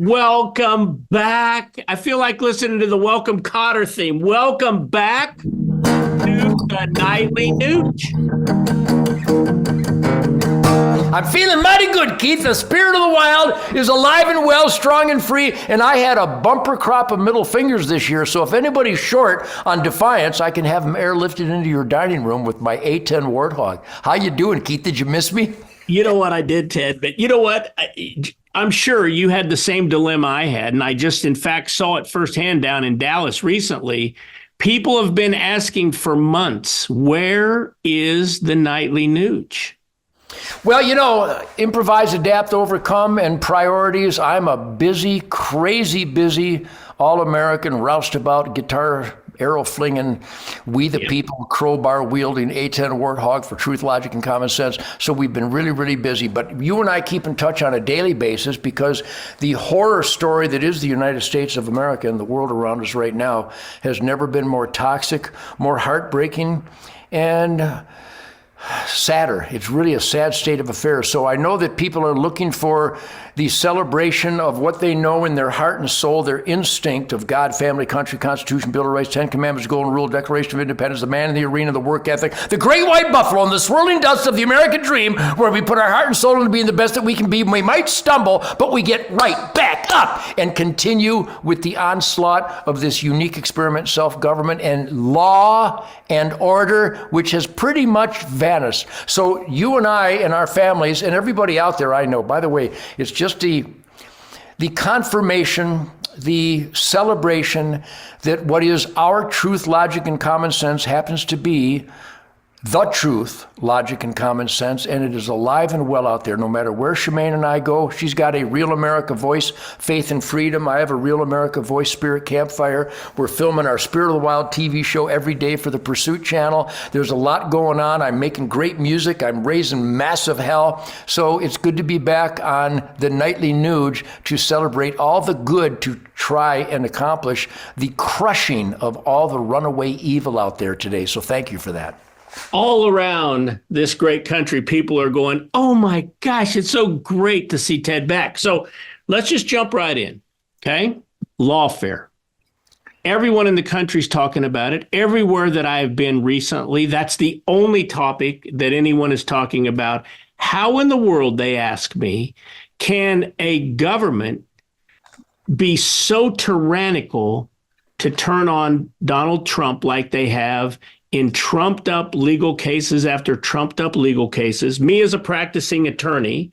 Welcome back. I feel like listening to the Welcome Cotter theme. Welcome back to the Nightly Nuge. I'm feeling mighty good, Keith. The spirit of the wild is alive and well, strong and free, and I had a bumper crop of middle fingers this year, so if anybody's short on Defiance, I can have them airlifted into your dining room with my A10 Warthog. How you doing, Keith? Did you miss me? You know what I did, Ted, but you know what? I'm sure you had the same dilemma I had, and I just, in fact, saw it firsthand down in Dallas recently. People have been asking for months, where is the Nightly Nuge? Well, you know, improvise, adapt, overcome, and priorities. I'm a busy, crazy busy, all-American, roustabout, guitar arrow flinging, we the people, crowbar wielding, A10 Warthog for truth, logic, and common sense. So we've been really, really busy. But you and I keep in touch on a daily basis because the horror story that is the United States of America and the world around us right now has never been more toxic, more heartbreaking, and sadder. It's really a sad state of affairs. So I know that people are looking for the celebration of what they know in their heart and soul, their instinct of God, family, country, Constitution, Bill of Rights, 10 Commandments, Golden Rule, Declaration of Independence, the man in the arena, the work ethic, the great white buffalo, and the swirling dust of the American dream, where we put our heart and soul into being the best that we can be. We might stumble, but we get right back up and continue with the onslaught of this unique experiment, self-government, and law and order, which has pretty much vanished. So you and I and our families and everybody out there I know, by the way, it's just the confirmation, the celebration that what is our truth, logic, and common sense happens to be the truth, logic, and common sense, and it is alive and well out there. No matter where Shemaine and I go, she's got a Real America Voice, Faith and Freedom. I have a Real America Voice Spirit Campfire. We're filming our Spirit of the Wild TV show every day for the Pursuit channel. There's a lot going on. I'm making great music. I'm raising massive hell. So it's good to be back on the Nightly Nuge to celebrate all the good to try and accomplish the crushing of all the runaway evil out there today. So thank you for that. All around this great country, people are going, oh my gosh, it's so great to see Ted back. So let's just jump right in, okay? Lawfare. Everyone in the country's talking about it. Everywhere that I've been recently, that's the only topic that anyone is talking about. How in the world, they ask me, can a government be so tyrannical to turn on Donald Trump like they have in trumped up legal cases after trumped up legal cases? Me as a practicing attorney,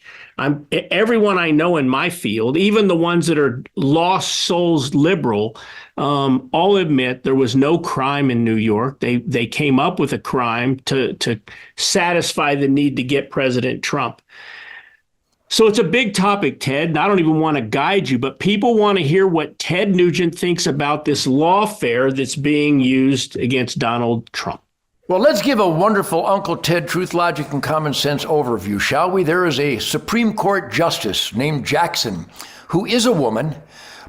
everyone I know in my field, even the ones that are lost souls liberal, all admit there was no crime in New York. They came up with a crime to satisfy the need to get President Trump. So it's a big topic, Ted, and I don't even want to guide you, but people want to hear what Ted Nugent thinks about this lawfare that's being used against Donald Trump. Well, let's give a wonderful Uncle Ted truth, logic, and common sense overview, shall we? There is a Supreme Court justice named Jackson who is a woman,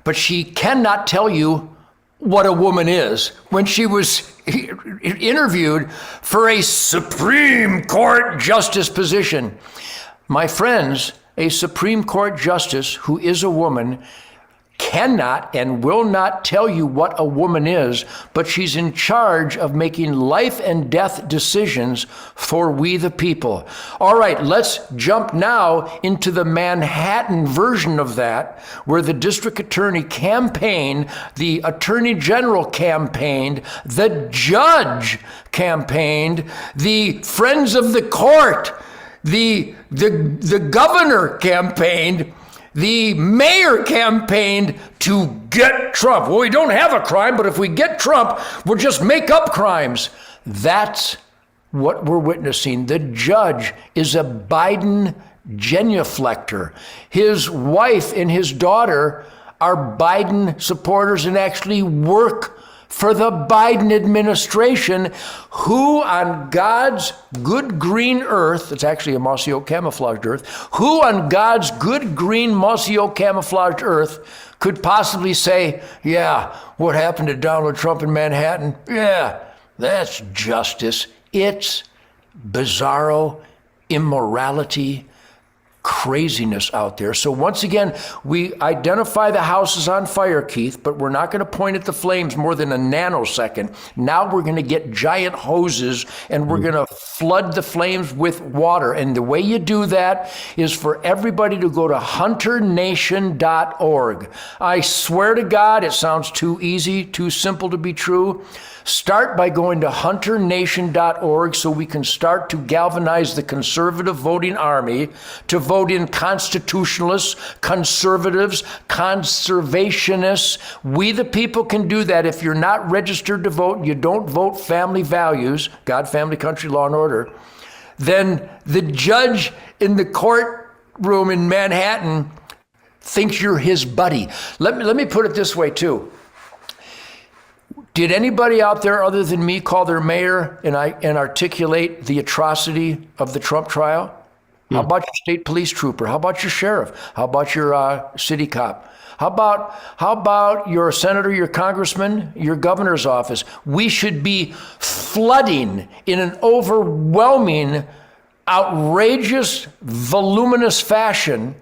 but she cannot tell you what a woman is. When she was interviewed for a Supreme Court justice position, my friends, a Supreme Court justice who is a woman cannot and will not tell you what a woman is, but she's in charge of making life and death decisions for we the people. All right, let's jump now into the Manhattan version of that, where the district attorney campaigned, the attorney general campaigned, the judge campaigned, the friends of the court, the governor campaigned, the mayor campaigned to get Trump. Well, we don't have a crime, but if we get Trump, we'll just make up crimes. That's what we're witnessing. The judge is a Biden genuflector. His wife and his daughter are Biden supporters and actually work for the Biden administration, who on God's good green earth, it's actually a mossy oak camouflaged earth, who on God's good green mossy oak camouflaged earth could possibly say, yeah, what happened to Donald Trump in Manhattan? Yeah, that's justice. It's bizarro immorality craziness out there. So once again, we identify the house is on fire, Keith, but we're not going to point at the flames more than a nanosecond. Now we're going to get giant hoses and we're going to flood the flames with water. And the way you do that is for everybody to go to hunternation.org. I swear to God, it sounds too easy, too simple to be true. Start by going to hunternation.org so we can start to galvanize the conservative voting army to vote in constitutionalists, conservatives, conservationists. We the people can do that. If you're not registered to vote, you don't vote family values, God, family, country, law, and order, then the judge in the courtroom in Manhattan thinks you're his buddy. Let me put it this way too. Did anybody out there other than me call their mayor and articulate the atrocity of the Trump trial? How about your state police trooper? How about your sheriff? How about your city cop? How about your senator, your congressman, your governor's office? We should be flooding in an overwhelming, outrageous, voluminous fashion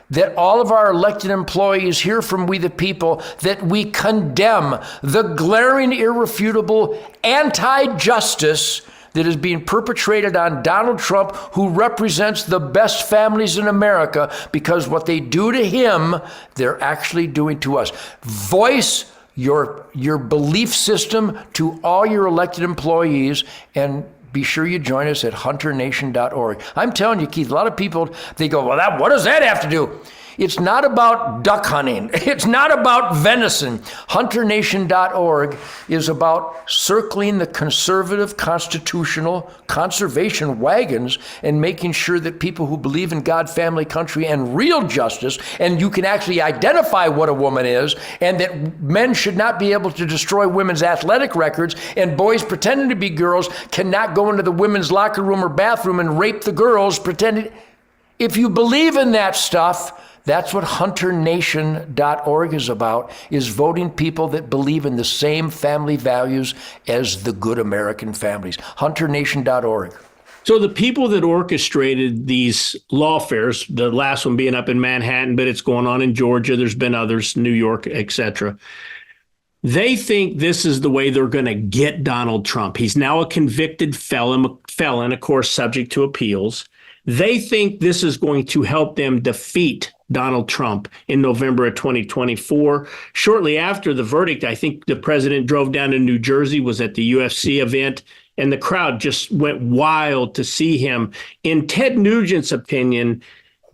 that all of our elected employees hear from we the people that we condemn the glaring, irrefutable anti-justice that is being perpetrated on Donald Trump, who represents the best families in America, because what they do to him, they're actually doing to us. Voice your belief system to all your elected employees, and be sure you join us at hunternation.org. I'm telling you, Keith, a lot of people, they go, well, what does that have to do? It's not about duck hunting. It's not about venison. Hunternation.org is about circling the conservative, constitutional, conservation wagons and making sure that people who believe in God, family, country, and real justice, and you can actually identify what a woman is, and that men should not be able to destroy women's athletic records, and boys pretending to be girls cannot go into the women's locker room or bathroom and rape the girls pretending. If you believe in that stuff, that's what hunternation.org is about, is voting people that believe in the same family values as the good American families. Hunternation.org. So the people that orchestrated these lawfares, the last one being up in Manhattan, but it's going on in Georgia, there's been others, New York, etc., they think this is the way they're going to get Donald Trump. He's now a convicted felon, of course, subject to appeals. They think this is going to help them defeat Donald Trump in November of 2024. Shortly after the verdict, I think the president drove down to New Jersey, was at the UFC event, and the crowd just went wild to see him. In Ted Nugent's opinion,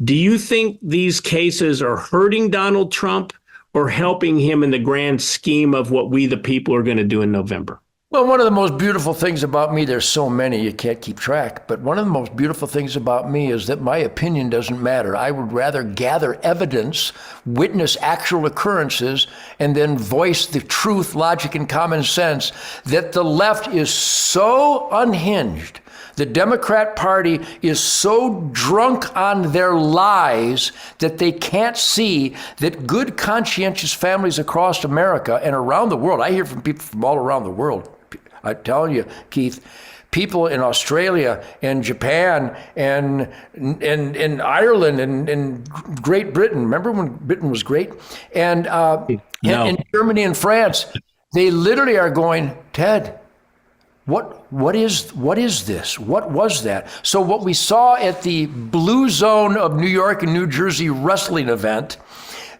do you think these cases are hurting Donald Trump or helping him in the grand scheme of what we the people are going to do in November? Well, one of the most beautiful things about me, there's so many you can't keep track, but one of the most beautiful things about me is that my opinion doesn't matter. I would rather gather evidence, witness actual occurrences, and then voice the truth, logic, and common sense. That the left is so unhinged, the Democrat Party is so drunk on their lies that they can't see that good, conscientious families across America and around the world, I hear from people from all around the world, I'm telling you, Keith, people in Australia and Japan and Ireland and Great Britain. Remember when Britain was great? And in Germany and France, they literally are going, Ted, what is this? What was that? So what we saw at the Blue Zone of New York and New Jersey wrestling event,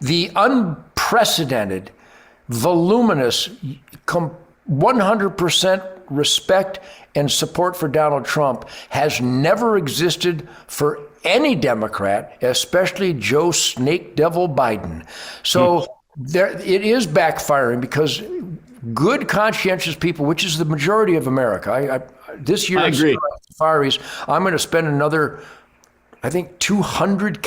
the unprecedented, voluminous, 100% respect and support for Donald Trump has never existed for any Democrat, especially Joe Snake Devil Biden. So it is backfiring because good, conscientious people, which is the majority of America. This year, I agree. Safaris, I'm going to spend another, I think, 200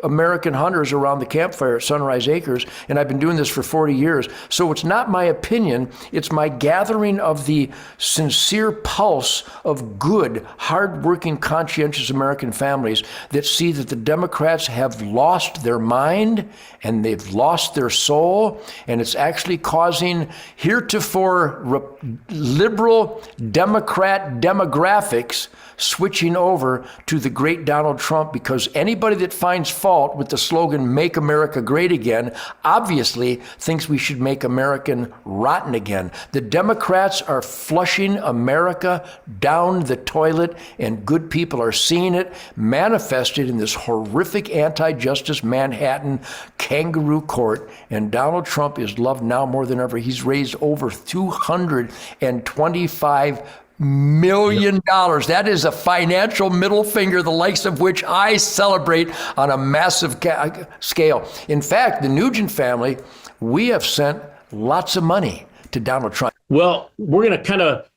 American hunters around the campfire at Sunrise Acres, and I've been doing this for 40 years. So it's not my opinion, it's my gathering of the sincere pulse of good, hardworking, conscientious American families that see that the Democrats have lost their mind and they've lost their soul, and it's actually causing heretofore liberal Democrat demographics switching over to the great Donald Trump, because anybody that finds fault with the slogan "Make America Great Again" obviously thinks we should make America rotten again. The Democrats are flushing America down the toilet, and good people are seeing it manifested in this horrific anti-justice Manhattan kangaroo court, and Donald Trump is loved now more than ever. He's raised over $225 million. That is a financial middle finger, the likes of which I celebrate on a massive scale. In fact, the Nugent family, we have sent lots of money to Donald Trump. Well, we're going to kind of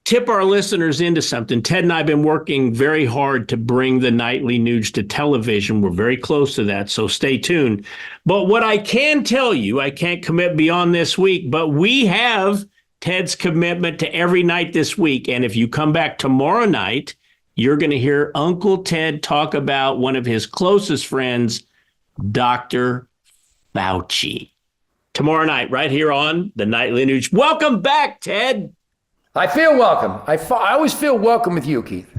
tip our listeners into something. Ted and I have been working very hard to bring the Nightly Nuge to television. We're very close to that, so stay tuned. But what I can tell you, I can't commit beyond this week, but we have Ted's commitment to every night this week. And if you come back tomorrow night, you're going to hear Uncle Ted talk about one of his closest friends, Dr. Fauci. Tomorrow night, right here on the Nightly Nuge. Welcome back, Ted. I feel welcome. I always feel welcome with you, Keith.